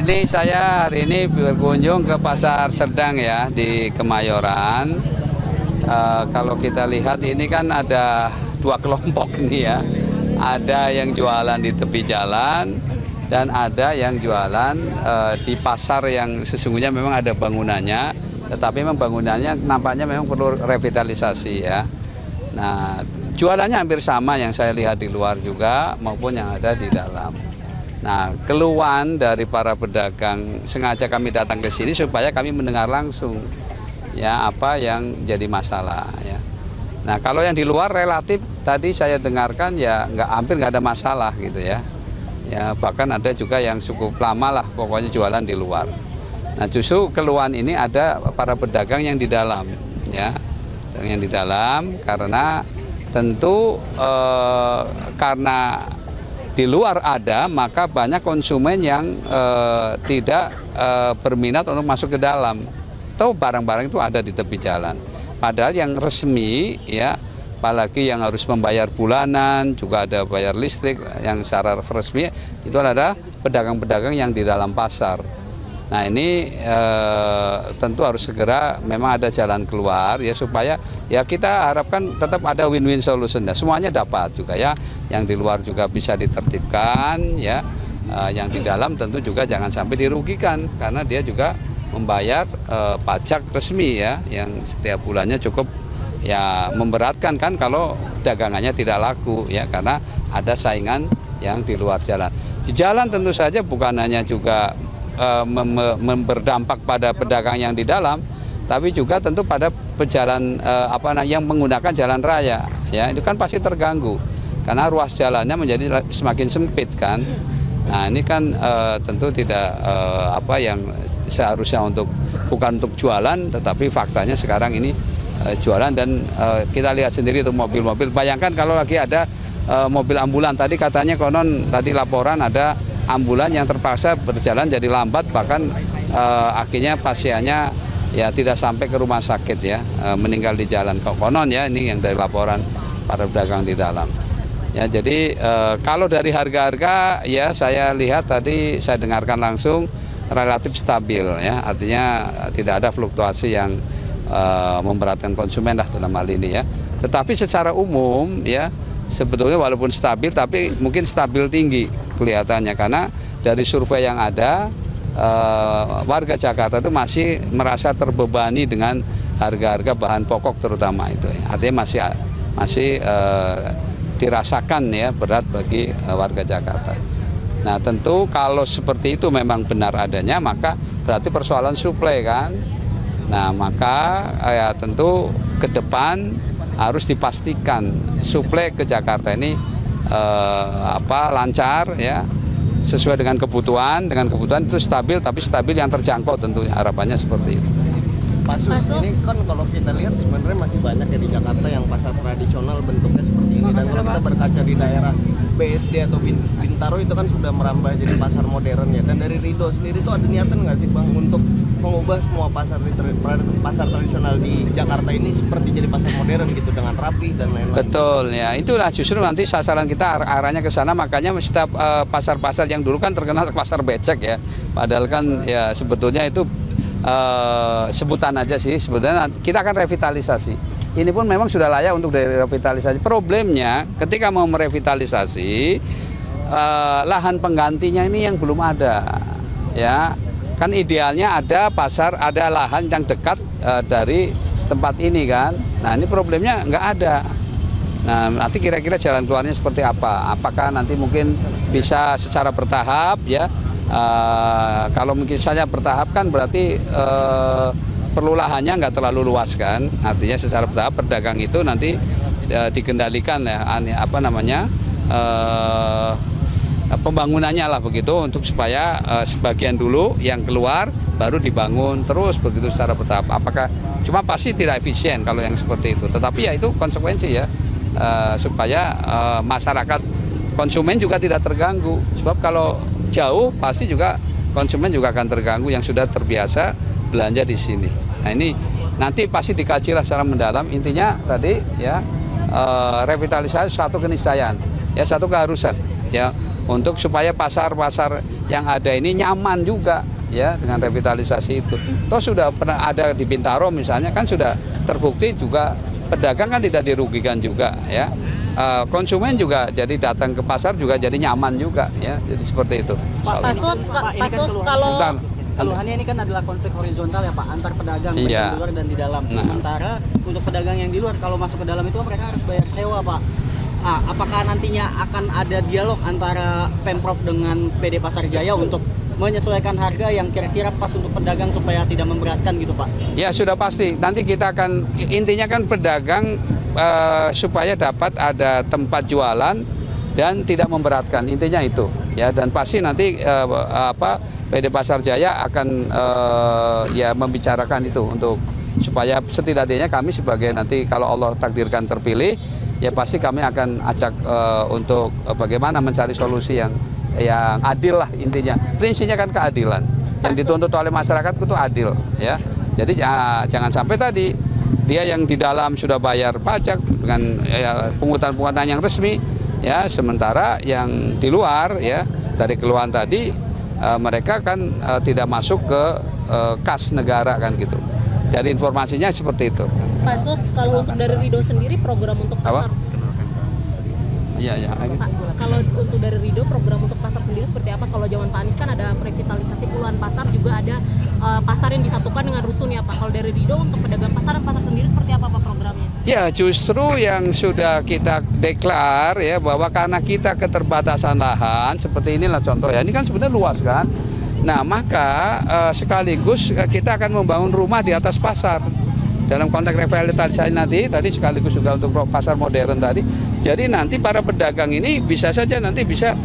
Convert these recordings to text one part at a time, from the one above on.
ini saya hari ini berkunjung ke Pasar Serdang ya di Kemayoran. Kalau kita lihat ini kan ada dua kelompok nih ya. Ada yang jualan di tepi jalan dan ada yang jualan di pasar yang sesungguhnya memang ada bangunannya, tetapi memang bangunannya nampaknya memang perlu revitalisasi ya. Nah, jualannya hampir sama yang saya lihat di luar juga maupun yang ada di dalam. Nah, keluhan dari para pedagang sengaja kami datang ke sini supaya kami mendengar langsung ya apa yang jadi masalah ya. Nah, kalau yang di luar relatif tadi saya dengarkan ya hampir nggak ada masalah gitu ya. Ya bahkan ada juga yang cukup lama lah pokoknya jualan di luar. Nah, justru keluhan ini ada para pedagang yang di dalam ya, yang di dalam karena tentu karena di luar ada, maka banyak konsumen yang tidak berminat untuk masuk ke dalam. Tahu barang-barang itu ada di tepi jalan. Padahal yang resmi ya, apalagi yang harus membayar bulanan, juga ada bayar listrik yang secara resmi itu ada pedagang-pedagang yang di dalam pasar. Nah ini tentu harus segera memang ada jalan keluar ya supaya ya kita harapkan tetap ada win-win solution ya. Semuanya dapat juga ya, yang di luar juga bisa ditertibkan ya, yang di dalam tentu juga jangan sampai dirugikan karena dia juga membayar pajak resmi ya, yang setiap bulannya cukup ya memberatkan kan kalau dagangannya tidak laku ya karena ada saingan yang di luar jalan. Di jalan tentu saja bukan hanya juga berdampak pada pedagang yang di dalam, tapi juga tentu pada pejalan yang menggunakan jalan raya ya, itu kan pasti terganggu karena ruas jalannya menjadi semakin sempit kan. Nah ini kan tentu tidak yang seharusnya bukan untuk jualan, tetapi faktanya sekarang ini jualan dan kita lihat sendiri itu mobil-mobil. Bayangkan kalau lagi ada mobil ambulan, tadi katanya konon tadi laporan ada ambulan yang terpaksa berjalan jadi lambat, bahkan akhirnya pasiennya ya tidak sampai ke rumah sakit ya, meninggal di jalan. Konon ya, ini yang dari laporan para pedagang di dalam. Ya jadi kalau dari harga-harga ya saya lihat tadi saya dengarkan langsung relatif stabil ya, artinya tidak ada fluktuasi yang memberatkan konsumen lah dalam hal ini ya. Tetapi secara umum ya sebetulnya walaupun stabil tapi mungkin stabil tinggi kelihatannya karena dari survei yang ada warga Jakarta itu masih merasa terbebani dengan harga-harga bahan pokok terutama itu ya. Artinya masih dirasakan ya berat bagi warga Jakarta. Nah tentu kalau seperti itu memang benar adanya maka berarti persoalan suplai kan. Nah maka ya tentu ke depan harus dipastikan suplai ke Jakarta ini lancar ya, sesuai dengan kebutuhan itu stabil, tapi stabil yang terjangkau tentunya, harapannya seperti itu. Pak Sus, ini kan kalau kita lihat sebenarnya masih banyak ya di Jakarta yang pasar tradisional bentuknya seperti ini, dan kalau kita berkaca di daerah BSD atau Bintaro itu kan sudah merambah jadi pasar modern ya. Dan dari Ridho sendiri itu ada niatan nggak sih Bang untuk mengubah semua pasar tradisional di Jakarta ini seperti jadi pasar modern gitu dengan rapi dan lain-lain? Betul ya, itulah justru nanti sasaran kita arahnya ke sana, makanya setiap pasar-pasar yang dulu kan terkenal pasar becek ya, padahal kan ya sebetulnya itu sebutan aja sih, sebetulnya kita akan revitalisasi. Ini pun memang sudah layak untuk direvitalisasi. Problemnya ketika mau merevitalisasi lahan penggantinya ini yang belum ada ya. Kan idealnya ada pasar, ada lahan yang dekat dari tempat ini kan. Nah ini problemnya nggak ada. Nah nanti kira-kira jalan keluarnya seperti apa? Apakah nanti mungkin bisa secara bertahap ya? Kalau mungkin saja bertahap kan berarti perlu lahannya nggak terlalu luas kan. Artinya secara bertahap pedagang itu nanti dikendalikan ya pembangunannya lah begitu, untuk supaya sebagian dulu yang keluar baru dibangun terus begitu secara bertahap. Apakah cuma pasti tidak efisien kalau yang seperti itu, tetapi ya itu konsekuensi ya, supaya masyarakat konsumen juga tidak terganggu, sebab kalau jauh pasti juga konsumen juga akan terganggu yang sudah terbiasa belanja di sini. Nah ini nanti pasti dikaji lah secara mendalam. Intinya tadi ya revitalisasi satu keniscayaan ya, satu keharusan ya, untuk supaya pasar-pasar yang ada ini nyaman juga ya dengan revitalisasi itu. Toh sudah pernah ada di Bintaro misalnya kan sudah terbukti juga pedagang kan tidak dirugikan juga ya. Konsumen juga jadi datang ke pasar juga jadi nyaman juga ya. Jadi seperti itu. Pak Sos kalau keluhannya ini kan adalah konflik horizontal ya Pak, antar pedagang baik Iya. di luar dan di dalam. Nah. Sementara untuk pedagang yang di luar kalau masuk ke dalam itu mereka harus bayar sewa Pak. Apakah nantinya akan ada dialog antara Pemprov dengan PD Pasar Jaya untuk menyesuaikan harga yang kira-kira pas untuk pedagang supaya tidak memberatkan gitu Pak? Ya sudah pasti. Nanti kita akan intinya kan pedagang supaya dapat ada tempat jualan dan tidak memberatkan. Intinya itu ya, dan pasti nanti PD Pasar Jaya akan ya membicarakan itu untuk supaya setidaknya kami sebagai nanti kalau Allah takdirkan terpilih ya pasti kami akan ajak untuk bagaimana mencari solusi yang adil lah intinya. Prinsipnya kan keadilan. Yang dituntut oleh masyarakat itu adil ya. Jadi jangan sampai tadi dia yang di dalam sudah bayar pajak dengan pungutan-pungutan yang resmi ya, sementara yang di luar ya dari keluhan tadi mereka kan tidak masuk ke kas negara kan gitu. Dari informasinya seperti itu. Pak Sos, kalau untuk dari Rido sendiri program untuk pasar. Iya. Pak, kalau untuk dari Rido program untuk pasar sendiri seperti apa? Kalau zaman Pak Anies kan ada revitalisasi puluhan pasar, juga ada pasar yang disatukan dengan rusun ya Pak. Kalau dari Rido untuk pedagang pasar dan pasar sendiri seperti apa Pak programnya? Ya justru yang sudah kita deklar ya bahwa karena kita keterbatasan lahan seperti inilah contoh ya, ini kan sebenarnya luas kan. Nah maka sekaligus kita akan membangun rumah di atas pasar. Dalam konteks revitalisasi nanti tadi sekaligus juga untuk pasar modern tadi. Jadi nanti para pedagang ini bisa saja nanti bisa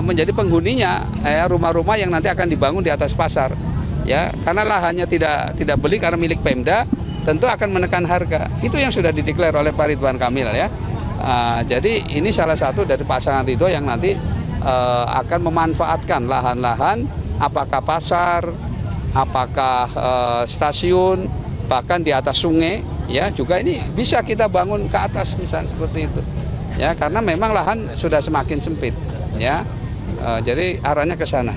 menjadi penghuninya rumah-rumah yang nanti akan dibangun di atas pasar. Ya, karena lahannya tidak beli karena milik Pemda, tentu akan menekan harga. Itu yang sudah dideklar oleh Pak Ridwan Kamil ya. Jadi ini salah satu dari pasangan Ridho yang nanti akan memanfaatkan lahan-lahan, apakah pasar, apakah stasiun, bahkan di atas sungai ya juga ini bisa kita bangun ke atas misalnya seperti itu ya, karena memang lahan sudah semakin sempit ya. Jadi arahnya ke sana.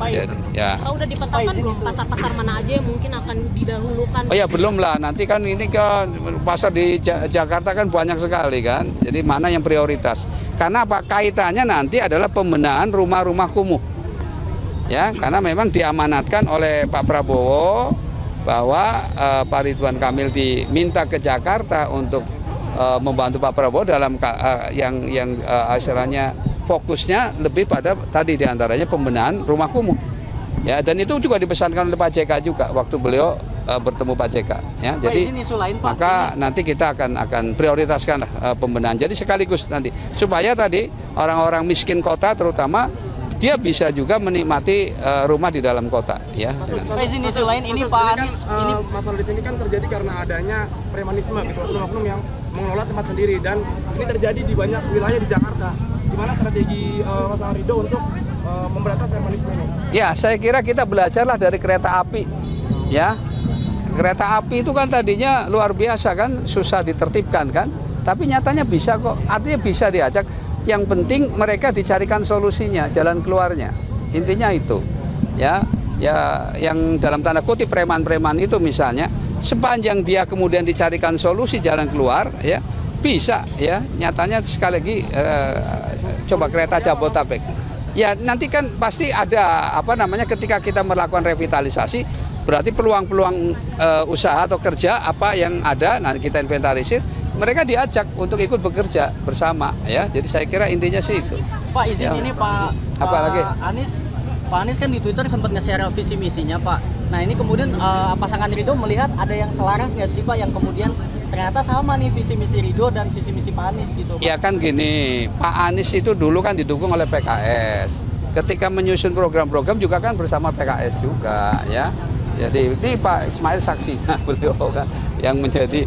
Jadi ya. Udah dipetakan belum pasar-pasar mana aja yang mungkin akan didahulukan? Oh ya belum lah, nanti kan ini kan pasar di Jakarta kan banyak sekali kan. Jadi mana yang prioritas? Karena apa, kaitannya nanti adalah pembenahan rumah-rumah kumuh. Ya, karena memang diamanatkan oleh Pak Prabowo bahwa Pak Ridwan Kamil diminta ke Jakarta untuk membantu Pak Prabowo dalam yang istilahnya fokusnya lebih pada tadi diantaranya pembenahan rumah kumuh. Ya, dan itu juga dipesankan oleh Pak JK juga waktu beliau bertemu Pak JK. Ya, jadi maka nanti kita akan prioritaskan pembenahan. Jadi sekaligus nanti supaya tadi orang-orang miskin kota terutama dia bisa juga menikmati rumah di dalam kota. Ya. Pak izin isu lain ini Pak Anies. Ini masalah di sini kan terjadi karena adanya premanisme gitu, oknum-oknum yang mengelola tempat sendiri, dan ini terjadi di banyak wilayah di Jakarta. Gimana strategi Mas Ridho untuk memberantas premanisme ini? Ya, saya kira kita belajarlah dari kereta api. Ya, kereta api itu kan tadinya luar biasa kan, susah ditertibkan kan, tapi nyatanya bisa kok. Artinya bisa diajak. Yang penting mereka dicarikan solusinya, jalan keluarnya. Intinya itu. Ya, yang dalam tanda kutip preman-preman itu misalnya, sepanjang dia kemudian dicarikan solusi jalan keluar, ya bisa ya. Nyatanya sekali lagi coba kereta Jabodetabek. Ya nanti kan pasti ada ketika kita melakukan revitalisasi, berarti peluang-peluang usaha atau kerja apa yang ada nanti kita inventarisir, mereka diajak untuk ikut bekerja bersama ya. Jadi saya kira intinya sih itu. Pak izin ya. Ini Pak Anies kan di Twitter sempat nge-share visi misinya Pak. Nah ini kemudian pasangan Ridho melihat ada yang selaras nggak sih Pak, yang kemudian ternyata sama nih visi misi Ridho dan visi misi Pak Anies gitu Pak. Ya kan gini, Pak Anies itu dulu kan didukung oleh PKS. Ketika menyusun program-program juga kan bersama PKS juga ya. Jadi ini Pak Ismail saksinya beliau kan yang menjadi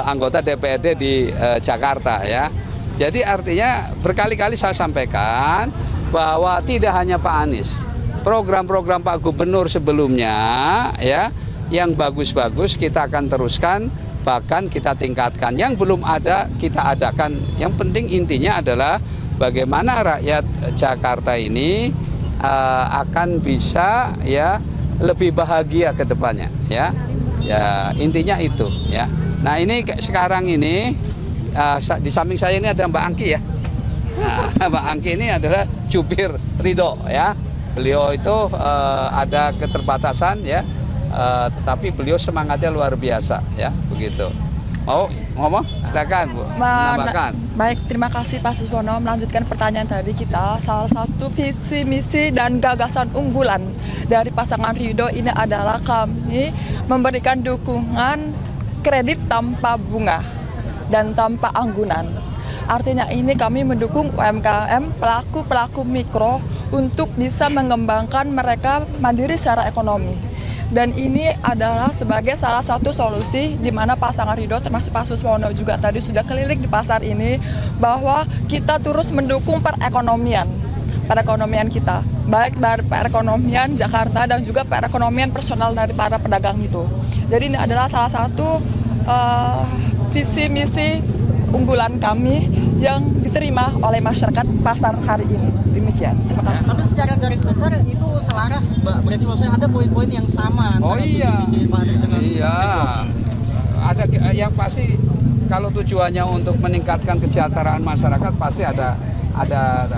anggota DPRD di Jakarta ya. Jadi artinya berkali-kali saya sampaikan bahwa tidak hanya Pak Anies, program-program Pak Gubernur sebelumnya ya yang bagus-bagus kita akan teruskan, bahkan kita tingkatkan. Yang belum ada kita adakan. Yang penting intinya adalah bagaimana rakyat Jakarta ini akan bisa ya lebih bahagia ke depannya ya. Ya, intinya itu ya. Nah, ini sekarang ini di samping saya ini ada Mbak Angki ya. Nah, Mbak Angki ini adalah jubir Ridho ya. Beliau itu ada keterbatasan ya, tetapi beliau semangatnya luar biasa ya, begitu. Mau ngomong? Silakan Bu. Menambahkan. Baik, terima kasih Pak Suswono. Melanjutkan pertanyaan tadi kita, salah satu visi, misi, dan gagasan unggulan dari pasangan Ridho ini adalah kami memberikan dukungan kredit tanpa bunga dan tanpa anggunan. Artinya ini kami mendukung UMKM, pelaku-pelaku mikro untuk bisa mengembangkan mereka mandiri secara ekonomi. Dan ini adalah sebagai salah satu solusi di mana pasangan Ridho termasuk Pak Suswono juga tadi sudah keliling di pasar ini, bahwa kita terus mendukung perekonomian kita, baik dari perekonomian Jakarta dan juga perekonomian personal dari para pedagang itu. Jadi ini adalah salah satu visi misi unggulan kami yang diterima oleh masyarakat pasar hari ini. Demikian, terima kasih. Tapi secara garis besar itu selaras, Mbak. Berarti maksudnya ada poin-poin yang sama antara visi Pak Anies dengan iya. Ada yang pasti kalau tujuannya untuk meningkatkan kesejahteraan masyarakat pasti ada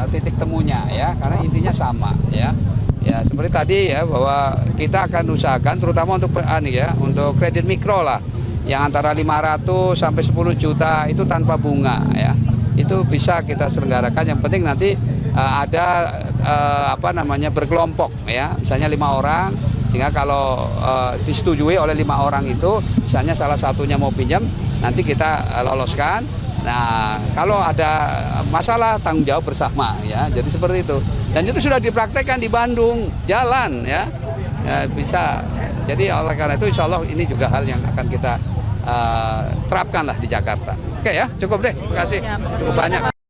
titik temunya ya, karena intinya sama ya. Ya seperti tadi ya, bahwa kita akan usahakan terutama untuk untuk kredit mikro lah, yang antara 500 sampai 10 juta itu tanpa bunga ya. Itu bisa kita selenggarakan. Yang penting nanti ada berkelompok ya, misalnya 5 orang, sehingga kalau disetujui oleh 5 orang itu, misalnya salah satunya mau pinjam, nanti kita loloskan. Nah, kalau ada masalah tanggung jawab bersama ya, jadi seperti itu. Dan itu sudah dipraktekkan di Bandung, jalan ya, bisa. Jadi oleh karena itu insya Allah ini juga hal yang akan kita terapkan lah di Jakarta. Oke ya, cukup deh, terima kasih. Cukup banyak.